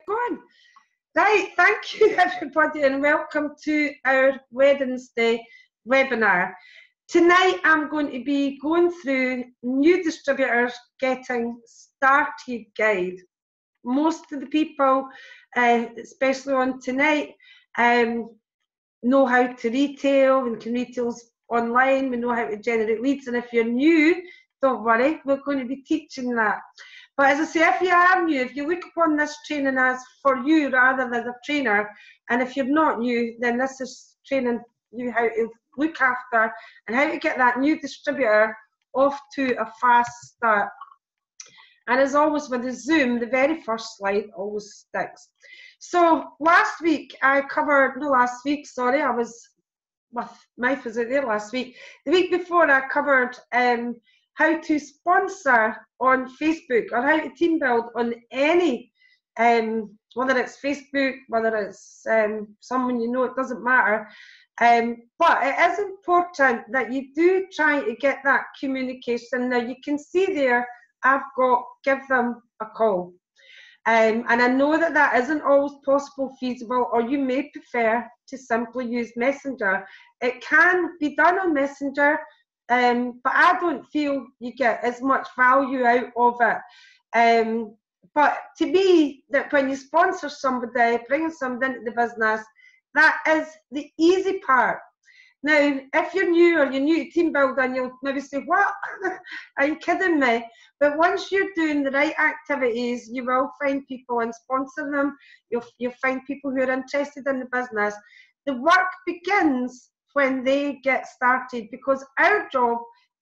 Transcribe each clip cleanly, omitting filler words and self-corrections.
going. Right, thank you everybody and welcome to our Wednesday webinar. Tonight I'm going to be going through new distributors getting started guide. Most of the people, especially on tonight, know how to retail and can retail online. We know how to generate leads, and if you're new, don't worry, we're going to be teaching that. But as I say, if you are new, if you look upon this training as for you rather than a trainer, and if you're not new, then this is training you how to look after and how to get that new distributor off to a fast start. And as always with the Zoom, the very first slide always sticks. So last week I covered, no last week, sorry, I was with my visit there last week. The week before I covered how to sponsor on Facebook or how to team build on any, whether it's Facebook, whether it's someone you know, it doesn't matter. But it is important that you do try to get that communication. Now you can see there, I've got give them a call. And I know that that isn't always possible, feasible, or you may prefer to simply use Messenger. It can be done on Messenger, but I don't feel you get as much value out of it. But to me, that when you sponsor somebody, bringing somebody into the business, that is the easy part. Now, if you're new or you're new to team building, you'll maybe say, what? Are you kidding me? But once you're doing the right activities, you will find people and sponsor them. You'll find people who are interested in the business. The work begins when they get started, because our job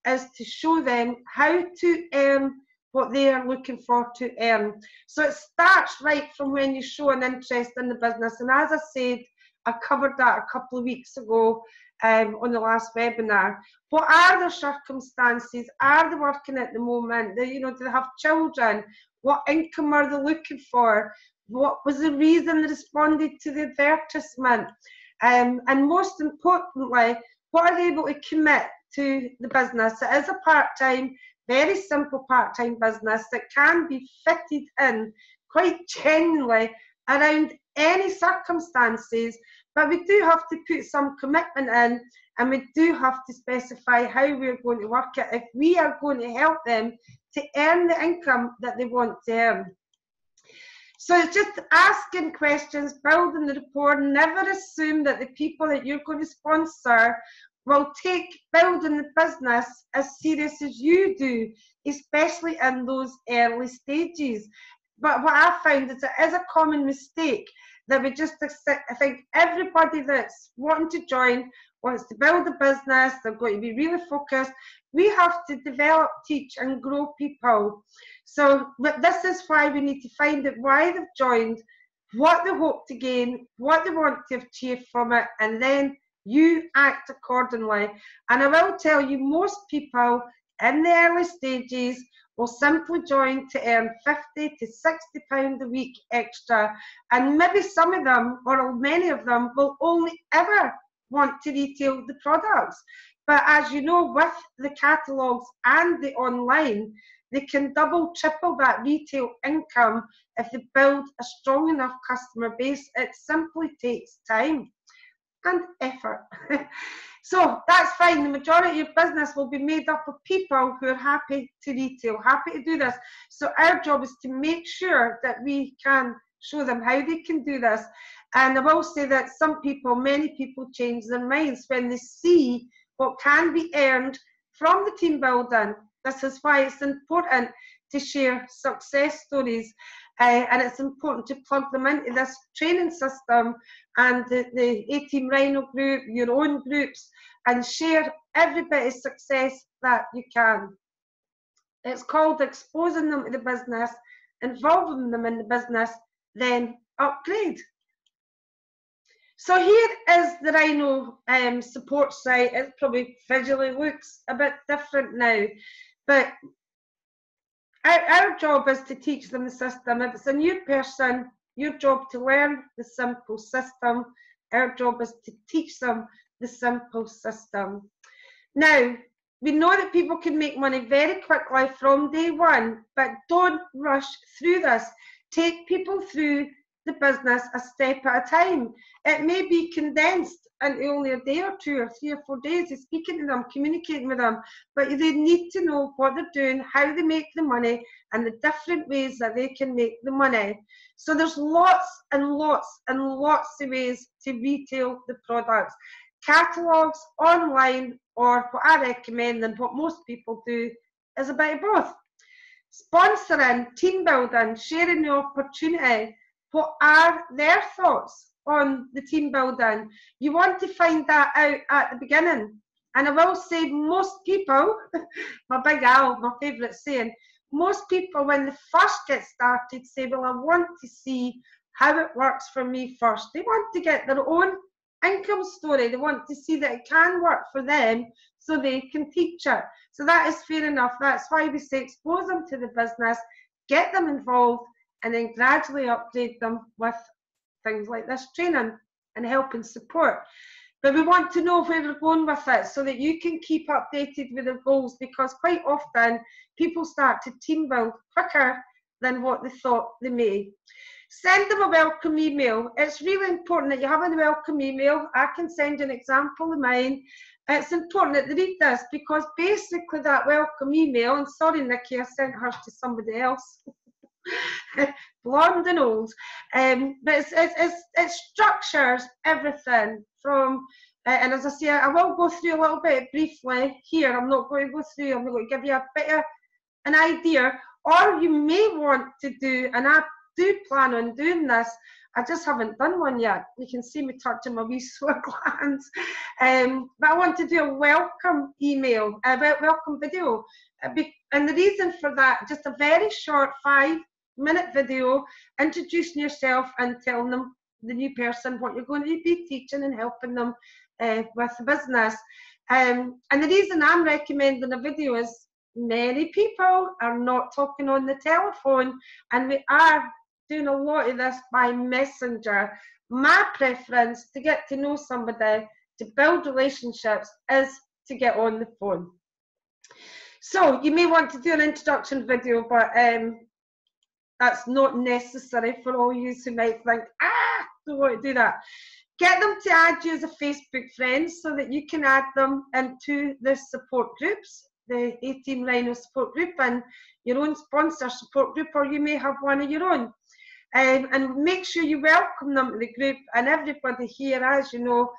is to show them how to earn what they are looking for to earn. So it starts right from when you show an interest in the business. And as I said, I covered that a couple of weeks ago on the last webinar. What are their circumstances? Are they working at the moment? Do they have children? What income are they looking for? What was the reason they responded to the advertisement? And most importantly, what are they able to commit to the business? It is a part-time, very simple part-time business that can be fitted in quite genuinely around any circumstances, but we do have to put some commitment in, and we do have to specify how we're going to work it if we are going to help them to earn the income that they want to earn. So it's just asking questions, building the rapport. Never assume that the people that you're going to sponsor will take building the business as serious as you do, especially in those early stages. But what I found is it is a common mistake that we just accept. I think everybody that's wanting to join wants to build a business, they're going to be really focused. We have to develop, teach and grow people. So but this is why we need to find out why they've joined, what they hope to gain, what they want to achieve from it, and then you act accordingly. And I will tell you, most people in the early stages will simply join to earn 50 to 60 pounds a week extra, and maybe some of them or many of them will only ever want to retail the products. But as you know, with the catalogues and the online, they can double, triple that retail income if they build a strong enough customer base. It simply takes time and effort. So that's fine. The majority of your business will be made up of people who are happy to retail, happy to do this. So our job is to make sure that we can show them how they can do this. And I will say that some people, many people change their minds when they see what can be earned from the team building. This is why it's important to share success stories. And it's important to plug them into this training system and the A-Team Rhino group, your own groups, and share every bit of success that you can. It's called exposing them to the business, involving them in the business, then upgrade. So here is the Rhino support site. It probably visually looks a bit different now, but our job is to teach them the system. If it's a new person, your job to learn the simple system. Our job is to teach them the simple system. Now, we know that people can make money very quickly from day one, but don't rush through this. Take people through the business a step at a time. It may be condensed into only a day or 2 or 3 or 4 days of speaking to them, communicating with them, but they need to know what they're doing, how they make the money, and the different ways that they can make the money. So there's lots and lots and lots of ways to retail the products. Catalogues, online, or what I recommend and what most people do is a bit of both. Sponsoring, team building, sharing the opportunity. What are their thoughts on the team building? You want to find that out at the beginning. And I will say most people, my big Al, my favourite saying, most people when they first get started say, well, I want to see how it works for me first. They want to get their own income story. They want to see that it can work for them so they can teach it. So that is fair enough. That's why we say expose them to the business, get them involved, and then gradually upgrade them with things like this training and help and support. But we want to know where we're going with it so that you can keep updated with their goals, because quite often people start to team build quicker than what they thought they may. Send them a welcome email. It's really important that you have a welcome email. I can send an example of mine. It's important that they read this, because basically that welcome email, and sorry Nikki, I sent hers to somebody else, blonde and old, but it structures everything from, and as I say, I will go through a little bit briefly here. I'm not going to go through, I'm going to give you a bit of an idea, or you may want to do, and I do plan on doing this, I just haven't done one yet. You can see me touching my wee sore glands. But I want to do a welcome email, a welcome video. And the reason for that, just a very short 5-minute video, introducing yourself and telling them, the new person, what you're going to be teaching and helping them with the business. And the reason I'm recommending a video is many people are not talking on the telephone, and we are doing a lot of this by messenger. My preference to get to know somebody, to build relationships, is to get on the phone. So you may want to do an introduction video, but that's not necessary for all you who might think, don't want to do that. Get them to add you as a Facebook friend so that you can add them into the support groups, the A-Team Rhino support group and your own sponsor support group, or you may have one of your own. And make sure you welcome them to the group, and everybody here, as you know,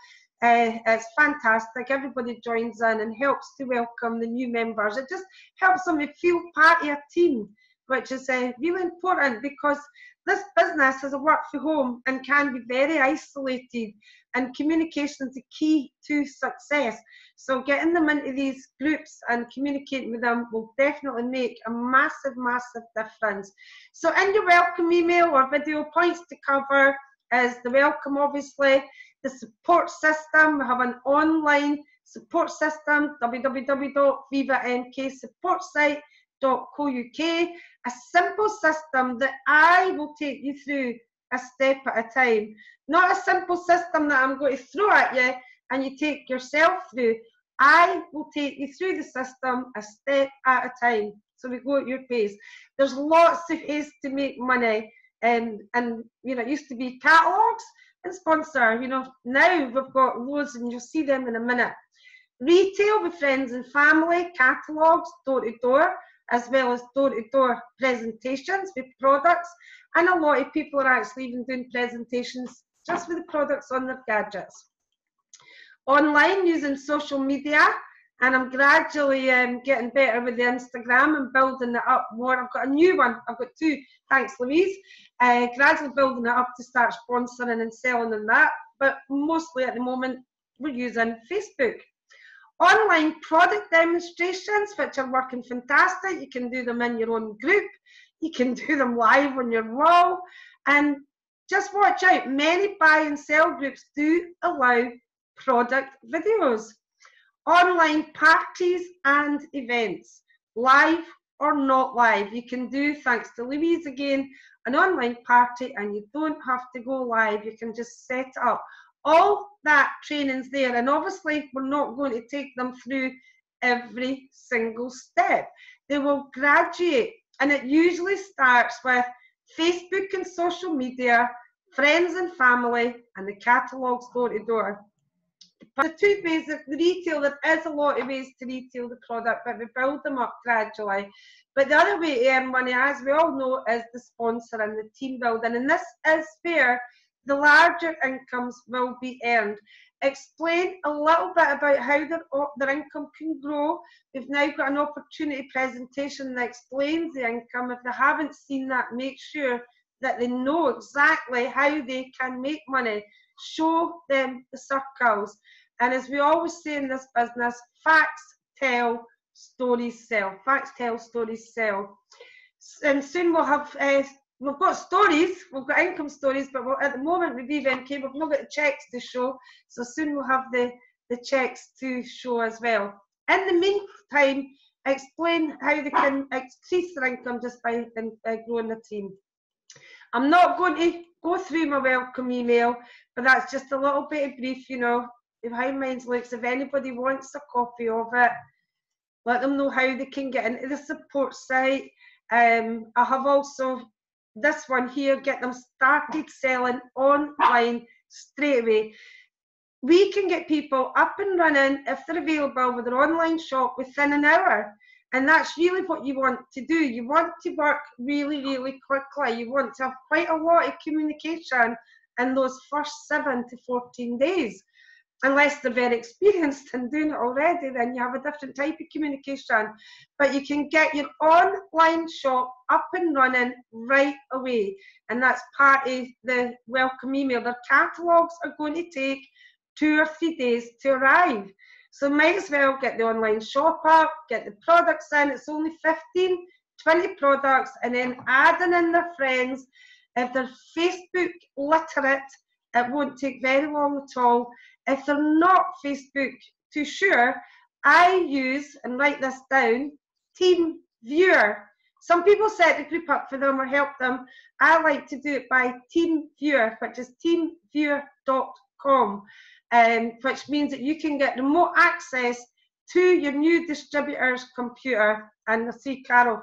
it's fantastic. Everybody joins in and helps to welcome the new members. It just helps them to feel part of a team, which is really important, because this business is a work from home and can be very isolated, and communication is the key to success. So getting them into these groups and communicating with them will definitely make a massive, massive difference. So in your welcome email or video, points to cover is the welcome, obviously, the support system. We have an online support system, www.vivaMKsupportsite.co.uk, a simple system that I will take you through a step at a time. Not a simple system that I'm going to throw at you and you take yourself through. I will take you through the system a step at a time. So we go at your pace. There's lots of ways to make money, and you know, it used to be catalogues and sponsor. You know, now we've got loads, and you'll see them in a minute. Retail with friends and family, catalogues, door to door, as well as door to door presentations with products. And a lot of people are actually even doing presentations just with the products on their gadgets. Online, using social media, and I'm gradually getting better with the Instagram and building it up more. I've got a new one, I've got 2, thanks Louise, gradually building it up to start sponsoring and selling on that, but mostly at the moment we're using Facebook. Online product demonstrations, which are working fantastic. You can do them in your own group, you can do them live on your wall, and just watch out, many buy and sell groups do allow product videos. Online parties and events, live or not live, you can do, thanks to Louise again, an online party, and you don't have to go live, you can just set it up. All that training's there, and obviously we're not going to take them through every single step. They will graduate, and it usually starts with Facebook and social media, friends and family, and the catalogues door to door. The two ways that the retail, there is a lot of ways to retail the product, but we build them up gradually. But the other way to earn money, as we all know, is the sponsor and the team building. And this is where the larger incomes will be earned. Explain a little bit about how their income can grow. We've now got an opportunity presentation that explains the income. If they haven't seen that, make sure that they know exactly how they can make money. Show them the circles. And as we always say in this business, facts tell, stories sell. Facts tell, stories sell. And soon we'll have, we've got stories, we've got income stories, but at the moment with VMK, we've not got the checks to show. So soon we'll have the checks to show as well. In the meantime, explain how they can increase their income just by growing the team. I'm not going to go through my welcome email, but that's just a little bit of brief, you know, of how mine looks. If anybody wants a copy of it, let them know how they can get into the support site. I have also this one here, get them started selling online straight away. We can get people up and running if they're available with their online shop within an hour. And that's really what you want to do. You want to work really, really quickly. You want to have quite a lot of communication in those first 7 to 14 days. Unless they're very experienced in doing it already, then you have a different type of communication. But you can get your online shop up and running right away. And that's part of the welcome email. Their catalogues are going to take 2 or 3 days to arrive. So might as well get the online shop up, get the products in. It's only 15, 20 products, and then adding in their friends. If they're Facebook literate, it won't take very long at all. If they're not Facebook too sure, I use, and write this down, Team Viewer. Some people set the group up for them or help them. I like to do it by Team Viewer, which is teamviewer.com. Which means that you can get remote access to your new distributor's computer. And I see Carol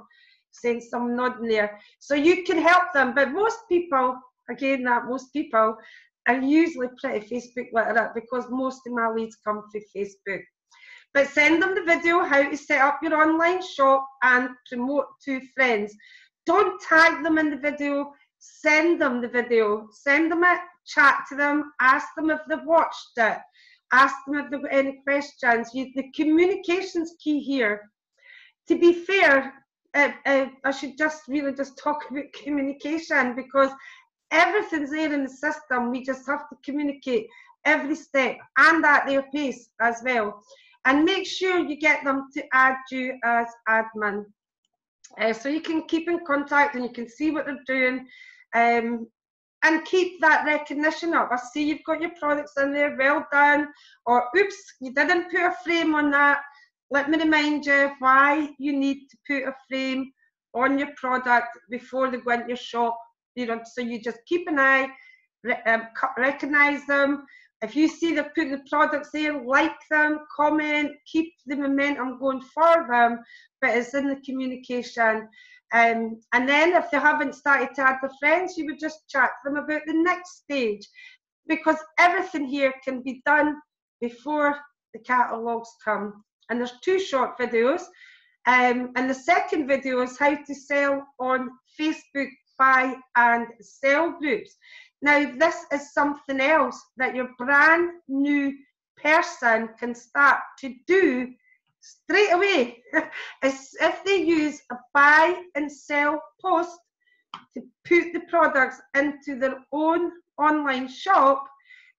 saying some nodding there. So you can help them, but most people, again, most people are usually pretty Facebook literate because most of my leads come through Facebook. But send them the video how to set up your online shop and promote to friends. Don't tag them in the video, send them the video, send them it, chat to them, ask them if they've watched it, ask them if they've got any questions. The communication's key here. To be fair, I should really just talk about communication because everything's there in the system. We just have to communicate every step and at their pace as well. And make sure you get them to add you as admin. So you can keep in contact and you can see what they're doing. And keep that recognition up. I see you've got your products in there, well done. Or, oops, you didn't put a frame on that. Let me remind you why you need to put a frame on your product before they go into your shop. You know, so you just keep an eye, recognize them. If you see they're putting the products there, like them, comment, keep the momentum going for them, but it's in the communication. And then if they haven't started to add their friends, you would just chat to them about the next stage, because everything here can be done before the catalogues come. And there's 2 short videos. And the second video is how to sell on Facebook buy and sell groups. Now, this is something else that your brand new person can start to do straight away. As if they use a buy and sell post to put the products into their own online shop,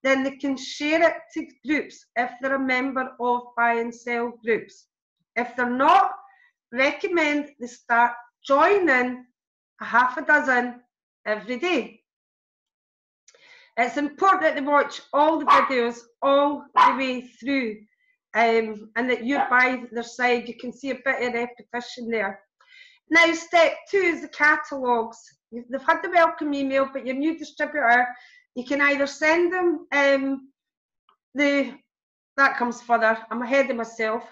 then they can share it to groups if they're a member of buy and sell groups. If they're not, recommend they start joining a half a dozen every day. It's important that they watch all the videos all the way through, and that you're by their side. You can see a bit of repetition there. Now, step 2 is the catalogues. They've had the welcome email, but your new distributor, you can either send them that comes further. I'm ahead of myself.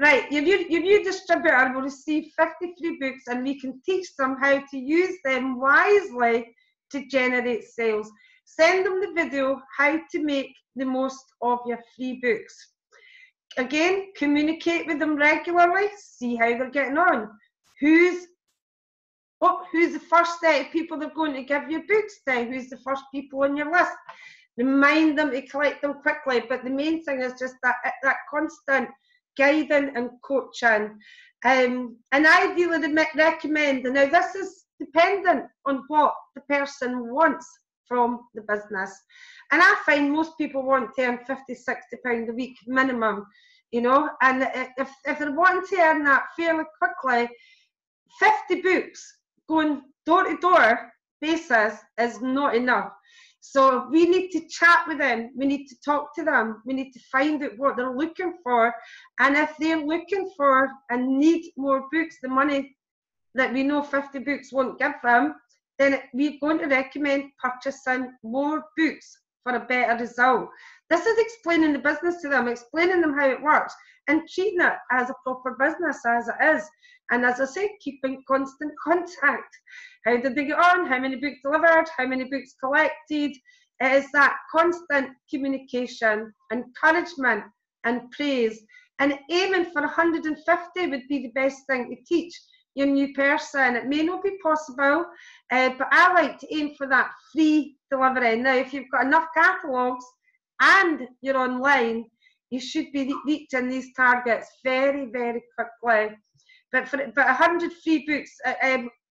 Right, your new distributor will receive 53 books, and we can teach them how to use them wisely to generate sales. Send them the video how to make the most of your free books. Again, communicate with them regularly, see how they're getting on. Who's the first set of people they're going to give your books to? Who's the first people on your list? Remind them to collect them quickly, but the main thing is just that constant guiding and coaching. And I really recommend, and now this is dependent on what the person wants from the business. And I find most people want to earn £50, £60 a week minimum, you know, and if they're wanting to earn that fairly quickly, 50 books going door to door basis is not enough. So we need to chat with them, we need to talk to them, we need to find out what they're looking for, and if they're looking for and need more books, the money that we know 50 books won't give them, then we're going to recommend purchasing more books for a better result. This is explaining the business to them, explaining them how it works, and treating it as a proper business as it is. And as I said, keeping constant contact. How did they get on? How many books delivered? How many books collected? It is that constant communication, encouragement and praise. And aiming for 150 would be the best thing to teach your new person. It may not be possible, but I like to aim for that free delivery. Now, if you've got enough catalogues and you're online, you should be reaching these targets very, very quickly. But 100 free books,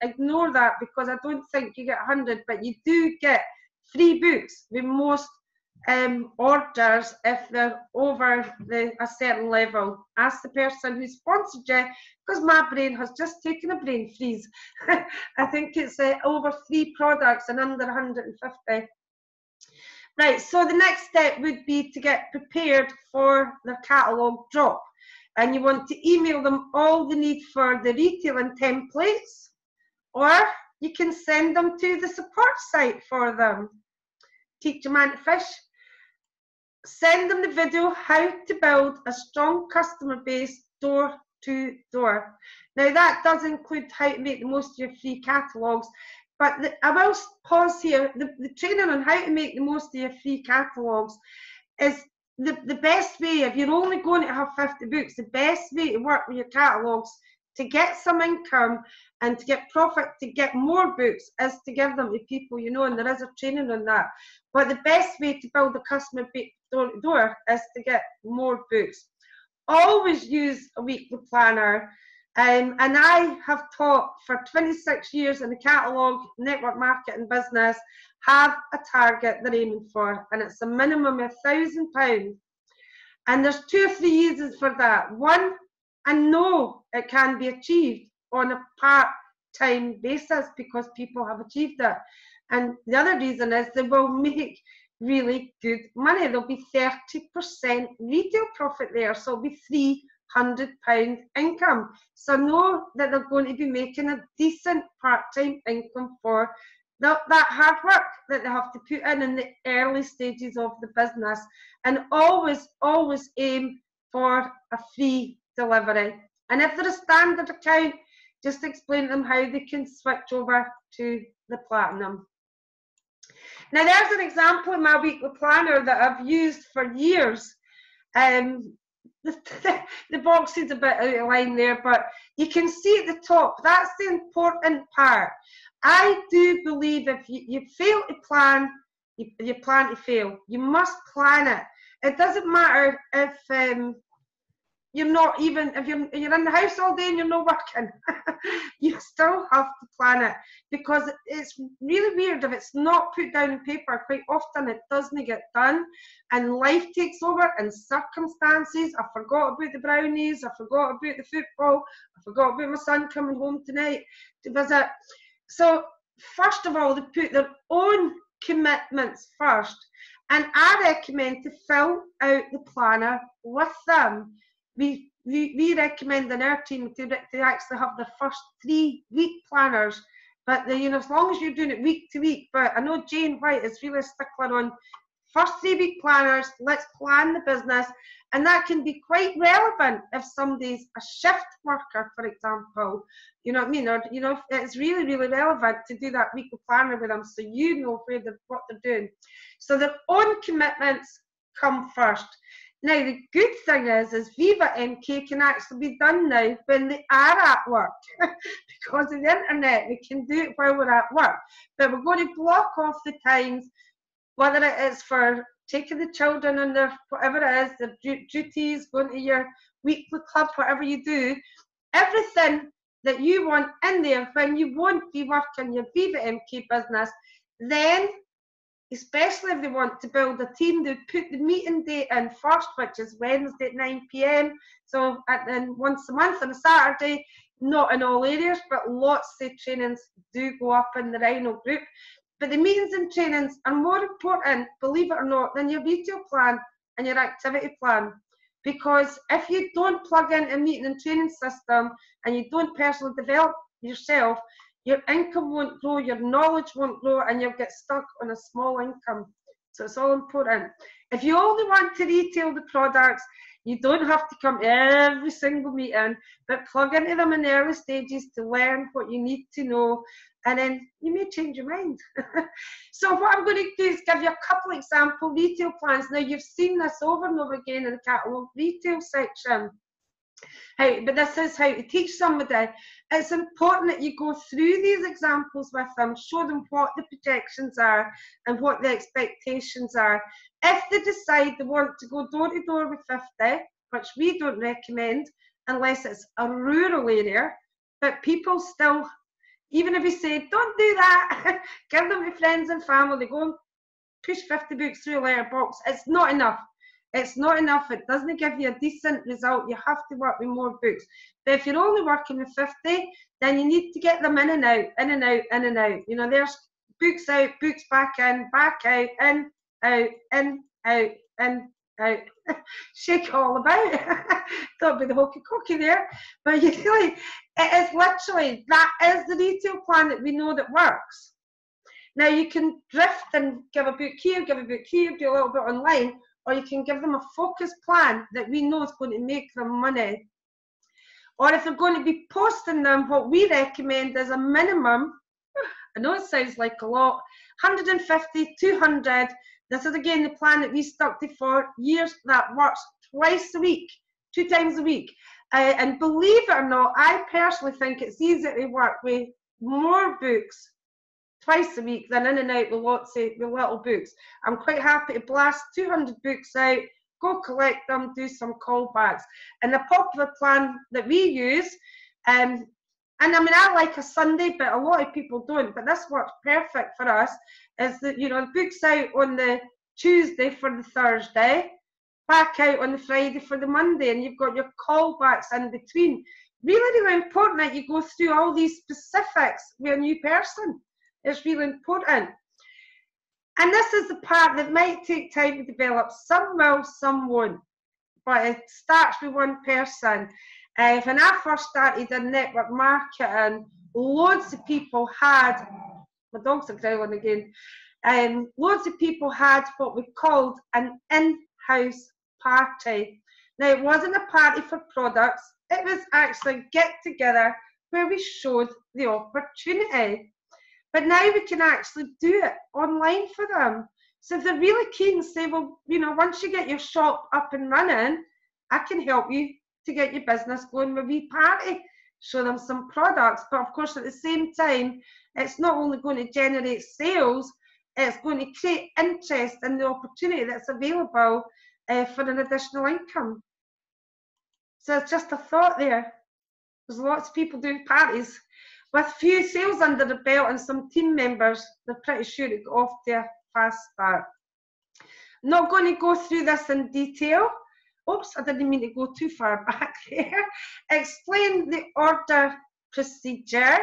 ignore that, because I don't think you get 100, but you do get free books with most orders if they're over a certain level. Ask the person who sponsored you, because my brain has just taken a brain freeze. I think it's over 3 products and under 150. Right, so the next step would be to get prepared for the catalogue drop. And you want to email them all they need for the retailing templates, or you can send them to the support site for them. Teach a man to fish. Send them the video how to build a strong customer base door to door. Now that does include how to make the most of your free catalogues, but I will pause here. The training on how to make the most of your free catalogues is the best way. If you're only going to have 50 books, the best way to work with your catalogues to get some income and to get profit, to get more books, is to give them to people you know, and there is a training on that. But the base way to build a customer base door to door is to get more books. Always use a weekly planner. And I have taught for 26 years in the catalogue, network marketing business, have a target they're aiming for, and it's a minimum of £1,000. And there's 2 or 3 reasons for that. One, I know it can be achieved on a part-time basis because people have achieved it. And the other reason is they will make really good money. There'll be 30% retail profit there, so it'll be £300 income. So know that they're going to be making a decent part-time income for that hard work that they have to put in the early stages of the business. And always, always aim for a free delivery. And if they're a standard account, just explain to them how they can switch over to the platinum. Now there's an example in my weekly planner that I've used for years. The box is a bit out of line there, but you can see at the top, that's the important part. I do believe if you fail to plan, you plan to fail. You must plan it. It doesn't matter if you're not even, if you're in the house all day and you're not working, you still have to plan it, because it's really weird if it's not put down in paper. Quite often it doesn't get done, and life takes over, and circumstances. I forgot about the brownies, I forgot about the football, I forgot about my son coming home tonight to visit. So first of all, they put their own commitments first, and I recommend to fill out the planner with them. We recommend in our team to actually have the first 3 week planners, but as long as you're doing it week to week. But I know Jane White is really a stickler on first 3 week planners, let's plan the business. And that can be quite relevant if somebody's a shift worker, for example. You know what I mean? Or, you know, it's really, really relevant to do that weekly planner with them so you know what they're doing. So their own commitments come first. Now, the good thing is Viva MK can actually be done now when they are at work. Because of the internet, we can do it while we're at work. But we're going to block off the times, whether it is for taking the children on their, whatever it is, their duties, going to your weekly club, whatever you do, everything that you want in there when you won't be working your Viva MK business, then, especially if they want to build a team, they put the meeting date in first, which is Wednesday at 9 p.m. So then once a month on a Saturday, not in all areas, but lots of trainings do go up in the Rhino group. But the meetings and trainings are more important, believe it or not, than your retail plan and your activity plan. Because if you don't plug in a meeting and training system and you don't personally develop yourself, your income won't grow, your knowledge won't grow, and you'll get stuck on a small income. So it's all important. If you only want to retail the products, you don't have to come to every single meeting, but plug into them in the early stages to learn what you need to know, and then you may change your mind. So what I'm going to do is give you a couple example retail plans. Now, you've seen this over and over again in the catalogue retail section. But this is how to teach somebody. It's important that you go through these examples with them, show them what the projections are and what the expectations are. If they decide they want to go door to door with 50, which we don't recommend unless it's a rural area, but people still, even if you say, don't do that, give them to friends and family, they go and push 50 books through a letterbox, it's not enough. It's not enough. It doesn't give you a decent result. You have to work with more books. But if you're only working with 50, then you need to get them in and out, in and out, in and out. You know, there's books out, books back out, in, out, in, out, in, out. Shake it all about. Don't be the hokey cokey there. But you really, it is literally, that is the retail plan that we know that works. Now, you can drift and give a book here, give a book here, do a little bit online, or you can give them a focused plan that we know is going to make them money. Or if they're going to be posting them, what we recommend is a minimum, I know it sounds like a lot, 150, 200. This is again the plan that we stuck to for years, that works twice a week, 2 times a week. And believe it or not, I personally think it's easier to work with more books twice a week than in and out with lots of little books. I'm quite happy to blast 200 books out, go collect them, do some callbacks. And the popular plan that we use, and I mean, I like a Sunday, but a lot of people don't, but this works perfect for us, is that, you know, the book's out on the Tuesday for the Thursday, back out on the Friday for the Monday, and you've got your callbacks in between. Really, really important that you go through all these specifics with a new person. It's really important. And this is the part that might take time to develop. Some will, some won't. But it starts with one person. When I first started in network marketing, loads of people had, my dogs are growling again, loads of people had what we called an in-house party. Now, it wasn't a party for products. It was actually a get-together where we showed the opportunity. But now we can actually do it online for them. So if they're really keen, say, well, you know, once you get your shop up and running, I can help you to get your business going with a wee party. Show them some products. But of course, at the same time, it's not only going to generate sales, it's going to create interest in the opportunity that's available for an additional income. So it's just a thought there. There's lots of people doing parties. With few sales under the belt and some team members, they're pretty sure to go off to a fast start. Not going to go through this in detail. Oops, I didn't mean to go too far back there. Explain the order procedure.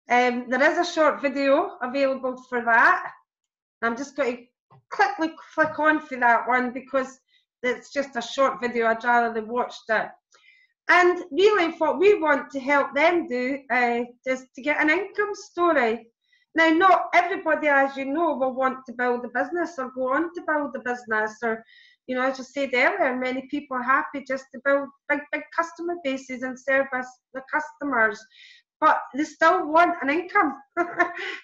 There is a short video available for that. I'm just going to quickly click on for that one because it's just a short video. I'd rather they watched it. And really what we want to help them do is to get an income story. Now, not everybody, as you know, will want to build a business or go on to build a business, or, you know, as I said earlier, many people are happy just to build big customer bases and service the customers, but they still want an income.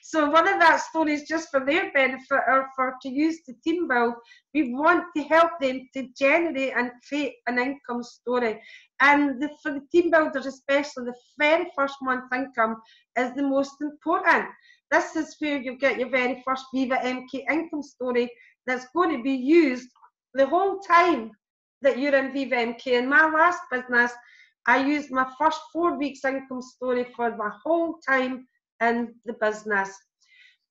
So one of that stories, just for their benefit or for to use the team build, we want to help them to generate and create an income story. And for the team builders especially, the very first month income is the most important. This is where you get your very first Viva MK income story that's going to be used the whole time that you're in Viva MK. In my last business, I used my first 4 weeks income story for my whole time in the business.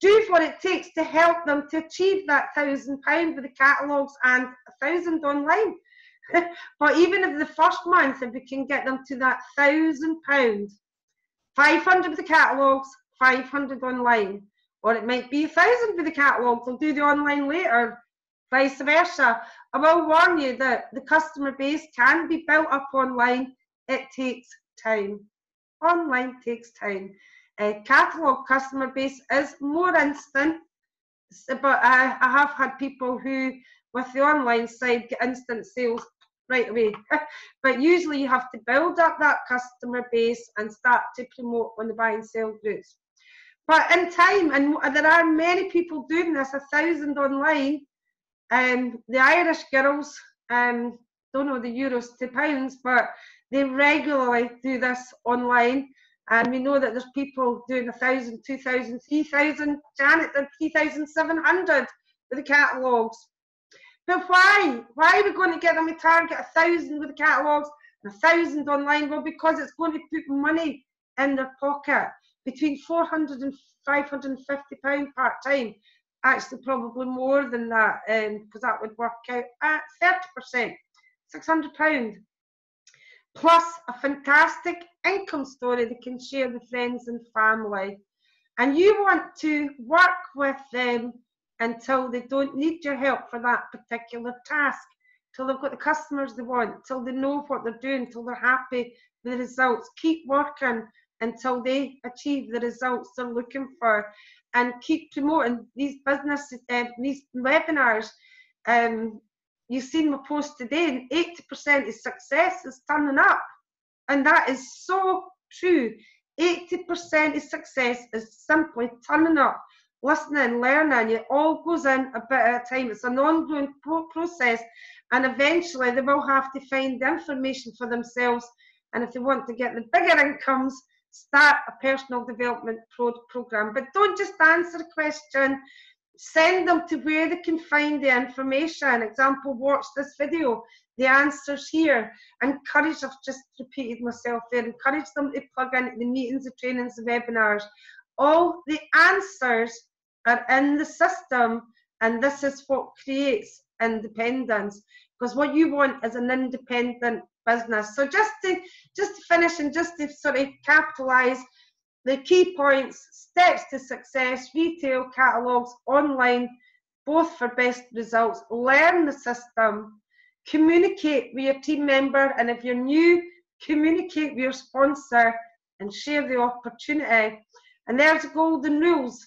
Do what it takes to help them to achieve that £1,000 with the catalogues and 1,000 online. But even if the first month, if we can get them to that £1,000, 500 with the catalogues, 500 online, or it might be 1,000 with the catalogues, we'll do the online later, vice versa. I will warn you that the customer base can be built up online. It takes time. Online takes time. Catalogue customer base is more instant, but I have had people who, with the online side, get instant sales right away. But usually you have to build up that customer base and start to promote on the buy and sell groups. But in time, and there are many people doing this, 1,000 online. The Irish girls, don't know the euros to pounds, but they regularly do this online. And we know that there's people doing 1,000, 2,000, 3,000. Janet did 3,700 with the catalogues. But why? Why are we going to get them to target 1,000 with the catalogues and 1,000 online? Well, because it's going to put money in their pocket, between £400 and £550 part time. Actually, probably more than that, because that would work out at 30%, £600. Plus a fantastic income story they can share with friends and family. And you want to work with them until they don't need your help for that particular task, till they've got the customers they want, till they know what they're doing, till they're happy with the results. Keep working until they achieve the results they're looking for, and keep promoting these businesses, these webinars. You've seen my post today, and 80% of success is turning up, and that is so true. 80% of success is simply turning up, listening, learning. It all goes in a bit at a time. It's an ongoing process, and eventually they will have to find the information for themselves. And if they want to get the bigger incomes, start a personal development program. But don't just answer a question. Send them to where they can find the information. Example, watch this video. The answers here. Encourage, I've just repeated myself there, encourage them to plug into the meetings, the trainings, the webinars. All the answers are in the system, and this is what creates independence. Because what you want is an independent business. So just to finish and just to sort of capitalise the key points: steps to success, retail, catalogues, online, both for best results. Learn the system, communicate with your team member, and if you're new, communicate with your sponsor and share the opportunity. And there's the golden rules.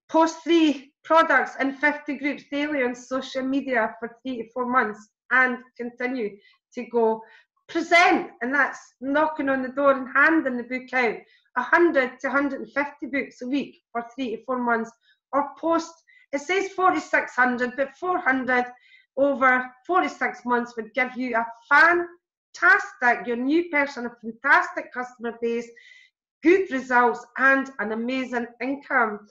Post 3 products in 50 groups daily on social media for 3 to 4 months and continue to go. Present, and that's knocking on the door and handing the book out, 100 to 150 books a week for 3 to 4 months. Or post, it says 4,600, but 400 over 46 months would give you a fantastic, your new person, a fantastic customer base, good results, and an amazing income.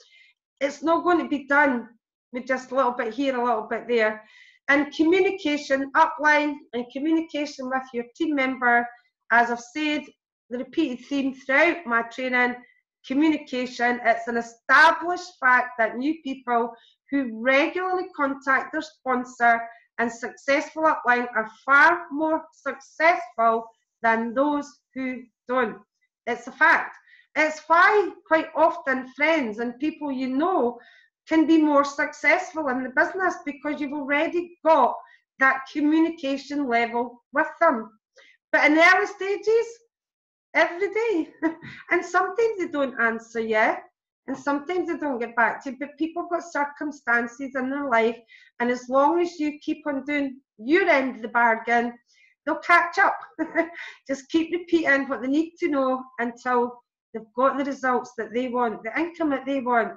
It's not going to be done with just a little bit here, a little bit there. And communication, upline, and communication with your team member, as I've said, the repeated theme throughout my training, communication. It's an established fact that new people who regularly contact their sponsor and successful upline are far more successful than those who don't. It's a fact. It's why quite often friends and people you know can be more successful in the business, because you've already got that communication level with them. But in the early stages, every day, and sometimes they don't answer you, and sometimes they don't get back to you, but people have got circumstances in their life, and as long as you keep on doing your end of the bargain, they'll catch up. Just keep repeating what they need to know until they've got the results that they want, the income that they want.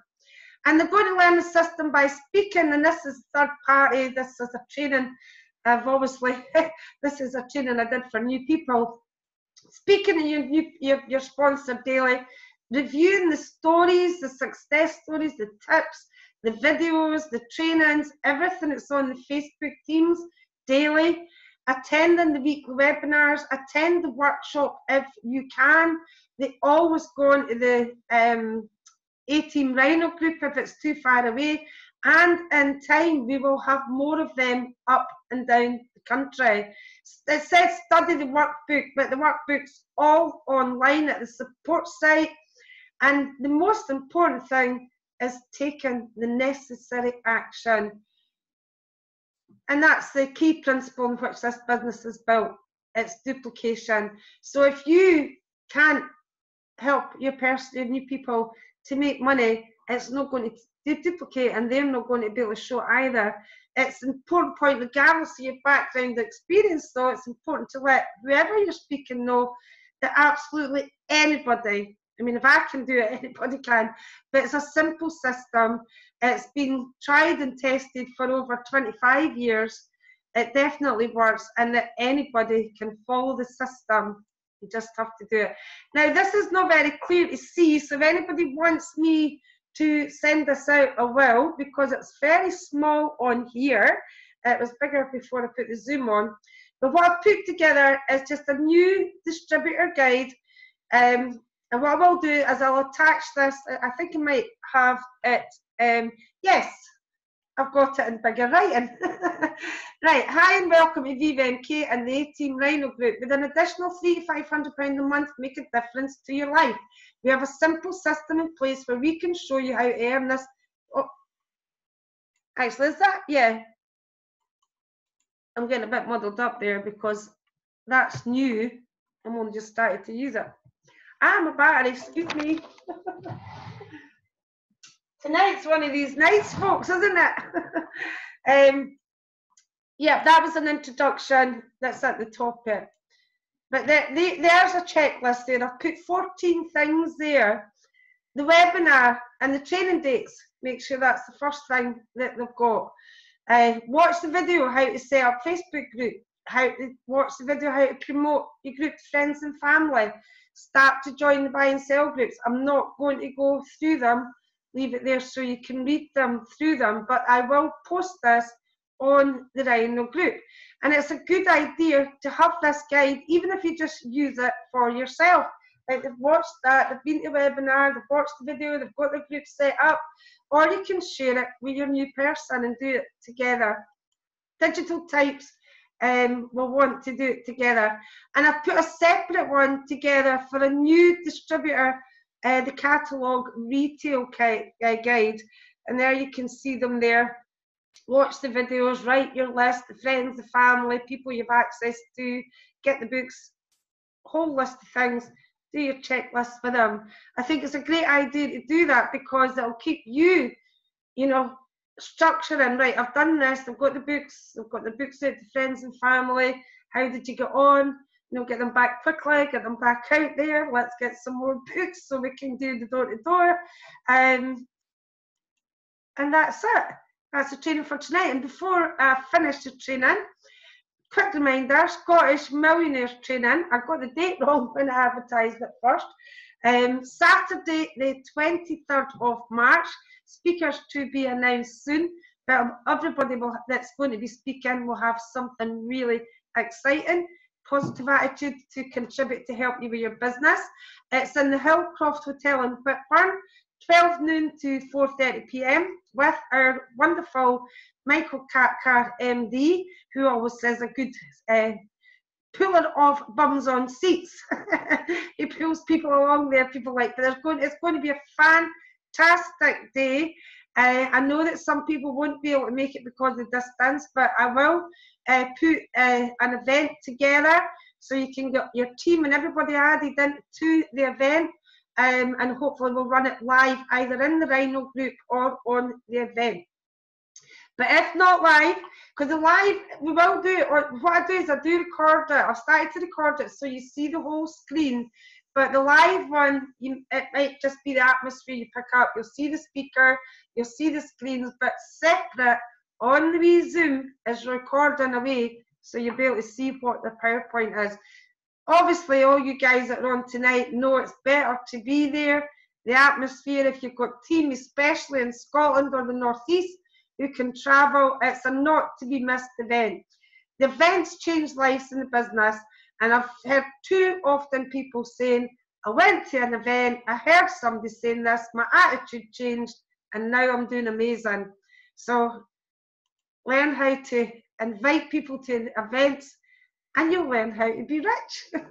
And they're going to learn the system by speaking, and this is third party, this is a training, I've obviously, this is a training I did for new people. Speaking to your sponsor daily, reviewing the stories, the success stories, the tips, the videos, the trainings, everything that's on the Facebook teams daily, attending the weekly webinars, attend the workshop if you can. They always go into the A-Team Rhino group if it's too far away, and in time we will have more of them up and down the country. It says study the workbook, but the workbook's all online at the support site, and the most important thing is taking the necessary action. And that's the key principle on which this business is built. It's duplication. So if you can't help your new people to make money, it's not going to duplicate, and they're not going to be able to show either. It's an important point, regardless of your background experience, though, it's important to let whoever you're speaking know that absolutely anybody, I mean, if I can do it, anybody can, but it's a simple system. It's been tried and tested for over 25 years. It definitely works, and that anybody can follow the system. You just have to do it. Now, this is not very clear to see, so if anybody wants me to send this out, I will, because it's very small on here. It was bigger before I put the zoom on. But what I've put together is just a new distributor guide. And what I will do is I'll attach this. I think I might have it. Yes, I've got it in bigger writing. Right, hi and welcome to Viva MK and the A-Team Rhino Group. With an additional £300 to £500 a month, make a difference to your life. We have a simple system in place where we can show you how to earn this. Oh, actually, is that? Yeah. I'm getting a bit muddled up there because that's new. I'm only just started to use it. Ah, my battery, excuse me. Tonight's one of these nights, folks, isn't it? Yeah, that was an introduction. That's at the top of it. But there's a checklist there. I've put 14 things there. The webinar and the training dates. Make sure that's the first thing that they've got. Watch the video how to set up Facebook group. Watch the video how to promote your group to friends and family. Start to join the buy and sell groups. I'm not going to go through them. Leave it there so you can read them through them. But I will post this on the Rhino group, and it's a good idea to have this guide, even if you just use it for yourself. Like, they've watched that, they've been to the webinar, they've watched the video, they've got the group set up, or you can share it with your new person and do it together. Digital types will want to do it together, and I've put a separate one together for a new distributor, the catalogue retail guide, and there you can see them there. Watch the videos, write your list, the friends, the family, people you have access to, get the books, whole list of things, do your checklist for them. I think it's a great idea to do that because it'll keep you, you know, structuring. Right, I've done this, I've got the books out to friends and family. How did you get on? You know, get them back quickly, get them back out there. Let's get some more books so we can do the door-to-door. And that's it. That's the training for tonight. And before I finish the training, quick reminder, Scottish Millionaires Training. I got the date wrong when I advertised it first. Saturday, the 23rd of March. Speakers to be announced soon. But everybody that's going to be speaking will have something really exciting, positive attitude to contribute to help you with your business. It's in the Hillcroft Hotel in Whitburn. 12 noon to 4:30 p.m. with our wonderful Michael Cathcart MD, who always says a good puller of bums on seats. He pulls people along there. People like that. It's going to be a fantastic day. I know that some people won't be able to make it because of the distance, but I will put an event together so you can get your team and everybody added into the event. and hopefully we'll run it live either in the Rhino group or on the event. But if not live, because the live, we will do it, or what I do is I do record it. I've started to record it so you see the whole screen. But the live one, it might just be the atmosphere you pick up. You'll see the speaker, you'll see the screens, but separate on the wee Zoom is recording away, so you'll be able to see what the PowerPoint is. Obviously, all you guys that are on tonight know it's better to be there. The atmosphere, if you've got team, especially in Scotland or the Northeast, who can travel, it's a not to be missed event. The events change lives in the business, and I've heard too often people saying, I went to an event, I heard somebody saying this, my attitude changed, and now I'm doing amazing. So learn how to invite people to events, and you'll learn how to be rich.